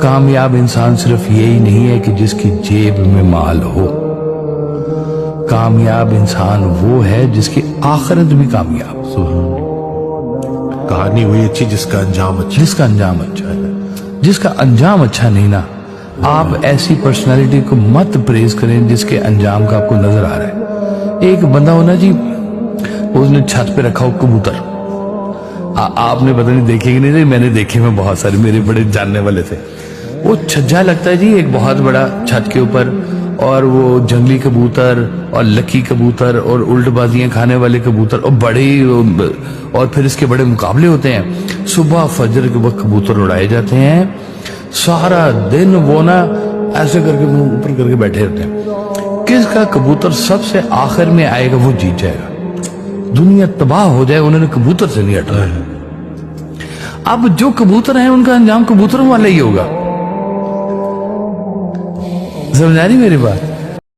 کامیاب انسان صرف یہی نہیں ہے کہ جس کی جیب میں مال ہو، کامیاب انسان وہ ہے جس کی آخرت بھی کامیاب ہو۔ کہانی وہی اچھی جس کا انجام اچھا، جس کا انجام اچھا ہے۔ جس کا انجام اچھا نہیں نا، آپ ایسی پرسنالٹی کو مت پریز کریں جس کے انجام کا آپ کو نظر آ رہا ہے۔ ایک بندہ ہونا جی، اس نے چھت پہ رکھا ہو کبوتر، آپ نے پتہ نہیں دیکھے کہ نہیں، میں نے دیکھے میں بہت سارے، میرے بڑے جاننے والے تھے۔ وہ چھجا لگتا ہے جی ایک بہت بڑا چھت کے اوپر، اور وہ جنگلی کبوتر اور لکی کبوتر اور الٹ بازیاں کھانے والے کبوتر اور بڑے، اور پھر اس کے بڑے مقابلے ہوتے ہیں۔ صبح فجر کے وقت کبوتر اڑائے جاتے ہیں، سارا دن وہ نا ایسے کر کے اوپر کر کے بیٹھے ہوتے ہیں۔ کس کا کبوتر سب سے آخر میں آئے گا وہ جیت جائے گا۔ دنیا تباہ ہو جائے، انہوں نے کبوتر سے نہیں ہٹنا ہے۔ اب جو کبوتر ہیں ان کا انجام کبوتروں والا ہی ہوگا۔ سمجھا رہی میری بات؟